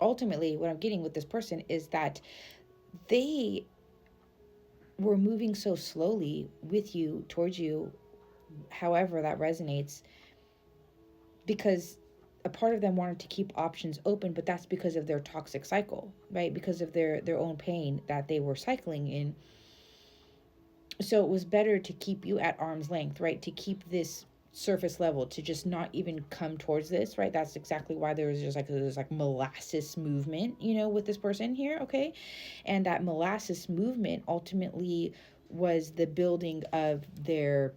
ultimately what I'm getting with this person is that they were moving so slowly with you, towards you, however that resonates, because a part of them wanted to keep options open, but that's because of their toxic cycle, right? Because of their own pain that they were cycling in. So it was better to keep you at arm's length, right? To keep this surface level, to just not even come towards this, right? That's exactly why there's like molasses movement, with this person here, okay? And that molasses movement ultimately was the building of their,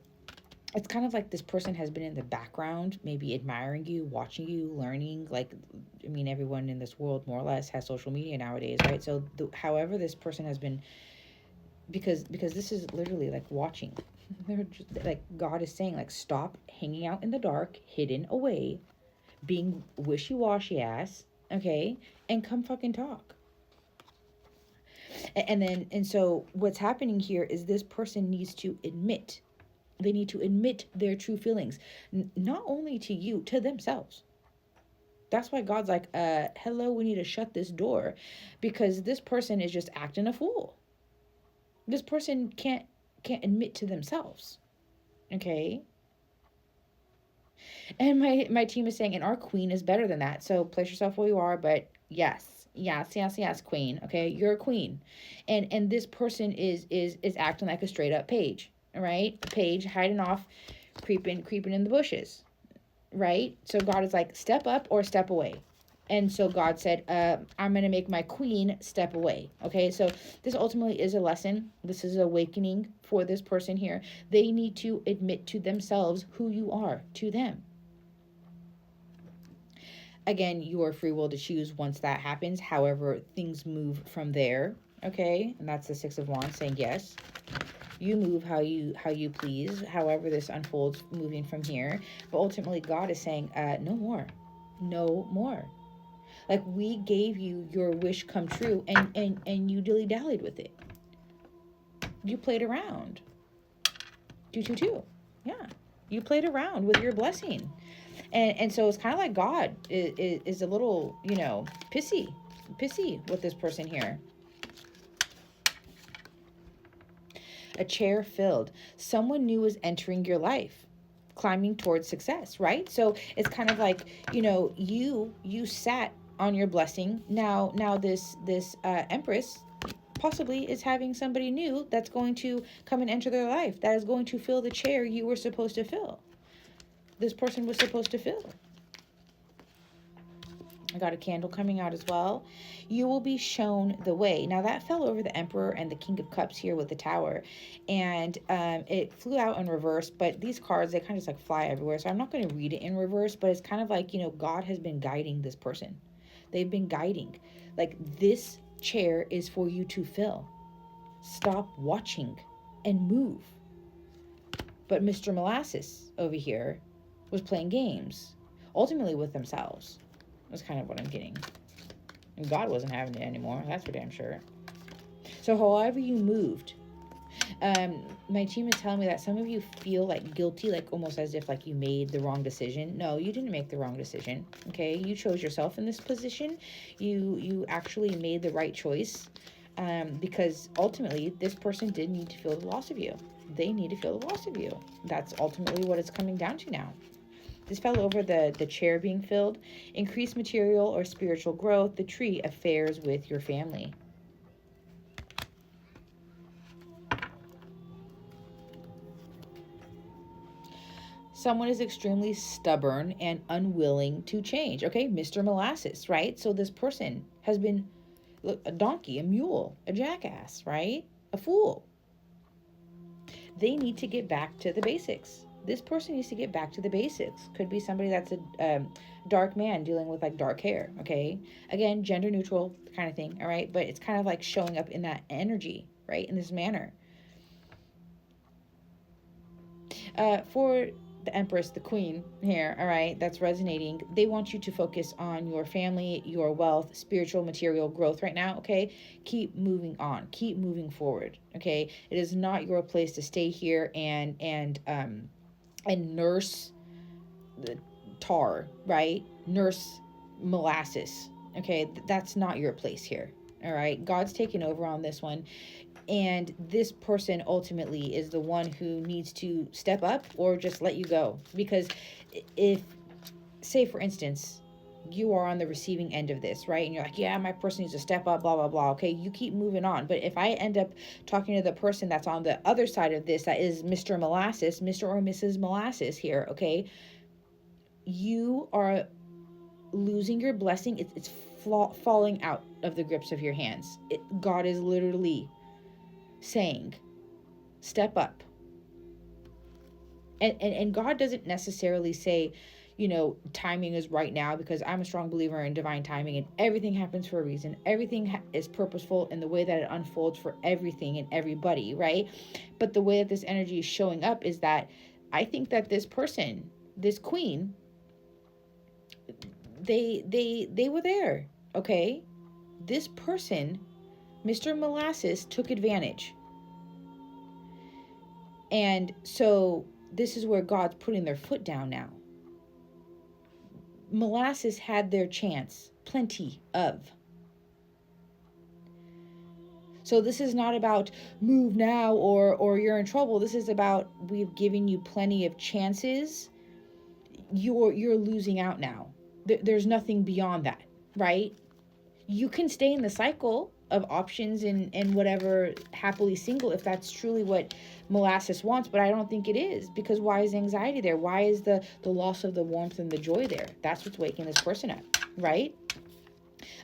it's kind of like this person has been in the background, maybe admiring you, watching you, learning. Like, I mean, everyone in this world more or less has social media nowadays, right? So however this person has been, because this is literally like watching. They're just like, God is saying, like, stop hanging out in the dark, hidden away, being wishy-washy ass, okay, and come fucking talk. And so what's happening here is this person needs to admit, they need to admit their true feelings, not only to you, to themselves. That's why God's like, hello, we need to shut this door, because this person is just acting a fool. This person can't admit to themselves. Okay. And my team is saying, and our queen is better than that. So place yourself where you are, but yes, queen. Okay, you're a queen, and this person is acting like a straight up page. All right, page hiding off, creeping in the bushes. Right. So God is like, step up or step away. And so God said, I'm going to make my queen step away. Okay, so this ultimately is a lesson. This is awakening for this person here. They need to admit to themselves who you are to them. Again, your free will to choose once that happens. However, things move from there. Okay, and that's the Six of Wands saying yes. You move how you please. However, this unfolds moving from here. But ultimately, God is saying, no more, no more. Like, we gave you your wish come true, and you dilly dallied with it. You played around. 222. Yeah, you played around with your blessing. And so it's kind of like God is a little, pissy with this person here. A chair filled. Someone new is entering your life, climbing towards success, right? So it's kind of like, you sat on your blessing. Now this Empress possibly is having somebody new that's going to come and enter their life, that is going to fill the chair you were supposed to fill. This person was supposed to fill. I got a candle coming out as well. You will be shown the way. Now that fell over the Emperor and the King of Cups here with the Tower. And it flew out in reverse. But these cards, they kind of just like fly everywhere. So I'm not going to read it in reverse. But it's kind of like, God has been guiding this person. They've been guiding. Like, this chair is for you to fill. Stop watching and move. But Mr. Molasses over here was playing games, ultimately with themselves. That's kind of what I'm getting. And God wasn't having it anymore. That's for damn sure. So however you moved, my team is telling me that some of you feel like guilty, like almost as if like you made the wrong decision. No, you didn't make the wrong decision. Okay, you chose yourself in this position. You actually made the right choice, because ultimately this person did need to feel the loss of you. They need to feel the loss of you. That's ultimately what it's coming down to now. This fell over the chair being filled. Increased material or spiritual growth. The tree, affairs with your family. Someone is extremely stubborn and unwilling to change. Okay, Mr. Molasses, right? So this person has been a donkey, a mule, a jackass, right? A fool. They need to get back to the basics. This person needs to get back to the basics. Could be somebody that's a dark man dealing with like dark hair. Okay, again, gender neutral kind of thing. All right, but it's kind of like showing up in that energy, right, in this manner. For the Empress, the Queen here, all right, that's resonating. They want you to focus on your family, your wealth, spiritual, material growth right now. Okay, keep moving on, keep moving forward. Okay, it is not your place to stay here and nurse the tar, right? Nurse molasses. Okay, that's not your place here. All right, God's taking over on this one. And this person ultimately is the one who needs to step up or just let you go. Because if, say, for instance, you are on the receiving end of this, right? And you're like, yeah, my person needs to step up, blah, blah, blah. Okay, you keep moving on. But if I end up talking to the person that's on the other side of this, that is Mr. Molasses, Mr. or Mrs. Molasses here, okay, you are losing your blessing. It's falling out of the grips of your hands. God is literally saying, step up. And God doesn't necessarily say, timing is right now, because I'm a strong believer in divine timing, and everything happens for a reason. Everything is purposeful in the way that it unfolds for everything and everybody, right? But the way that this energy is showing up is that I think that this person, this queen, they were there, okay? This person, Mr. Molasses, took advantage. And so this is where God's putting their foot down now. Molasses had their chance, plenty of. So this is not about move now or you're in trouble. This is about, we've given you plenty of chances. You're losing out now. There's nothing beyond that, right? You can stay in the cycle of options and whatever, happily single, if that's truly what Molasses wants, but I don't think it is. Because why is anxiety there? Why is the loss of the warmth and the joy there? That's what's waking this person up, right?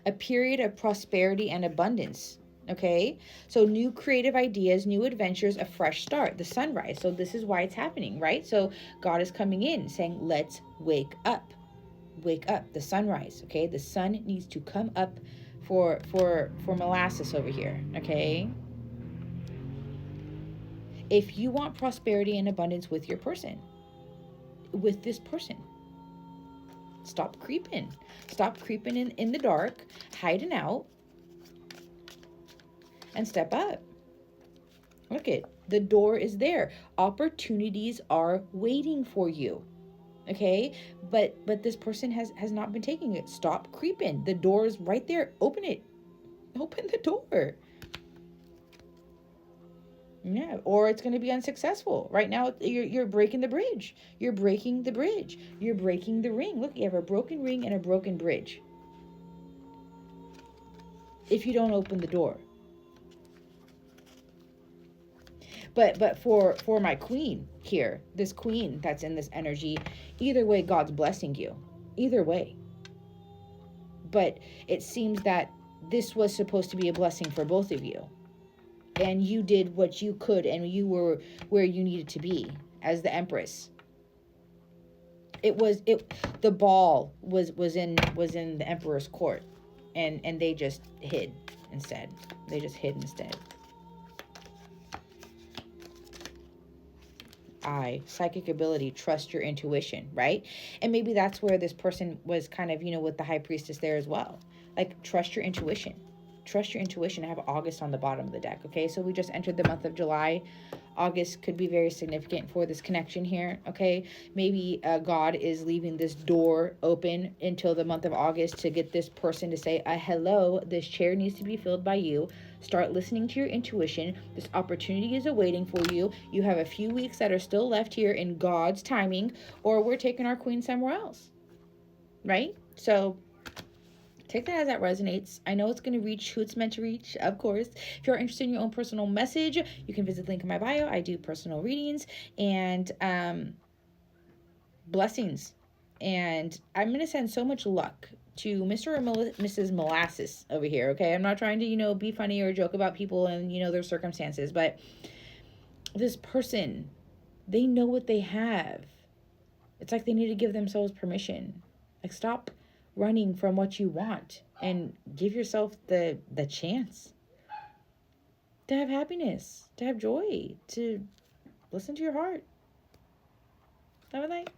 A period of prosperity and abundance. Okay, so new creative ideas, new adventures, a fresh start, the sunrise. So this is why it's happening, right? So God is coming in saying, let's wake up. Wake up, the sunrise. Okay, the sun needs to come up for Molasses over here. Okay, if you want prosperity and abundance with your person, with this person, stop creeping in the dark, hiding out, and step up. Look it, the door is there. Opportunities are waiting for you. Okay, but this person has not been taking it. Stop creeping. The door is right there. Open it. Open the door. Yeah, or it's going to be unsuccessful. Right now, you're breaking the bridge. You're breaking the bridge. You're breaking the ring. Look, you have a broken ring and a broken bridge. If you don't open the door. But for my queen here, this queen that's in this energy, either way, God's blessing you. Either way. But it seems that this was supposed to be a blessing for both of you. And you did what you could, and you were where you needed to be as the Empress. The ball was in the Emperor's court, and they just hid instead. Psychic ability, trust your intuition, right? And maybe that's where this person was kind of, with the High Priestess there as well. Like, trust your intuition. Trust your intuition. I have August on the bottom of the deck, okay? So we just entered the month of July. August could be very significant for this connection here, okay? Maybe God is leaving this door open until the month of August to get this person to say, hello, this chair needs to be filled by you. Start listening to your intuition. This opportunity is awaiting for you. You have a few weeks that are still left here in God's timing, or we're taking our queen somewhere else, right? So take that as that resonates. I know it's going to reach who it's meant to reach, of course. If you're interested in your own personal message, you can visit the link in my bio. I do personal readings and blessings. And I'm going to send so much luck to Mr. or Mrs. Molasses over here, okay? I'm not trying to, be funny or joke about people and, their circumstances, but this person, they know what they have. It's like they need to give themselves permission. Like, stop running from what you want and give yourself the chance to have happiness, to have joy, to listen to your heart. Have a night.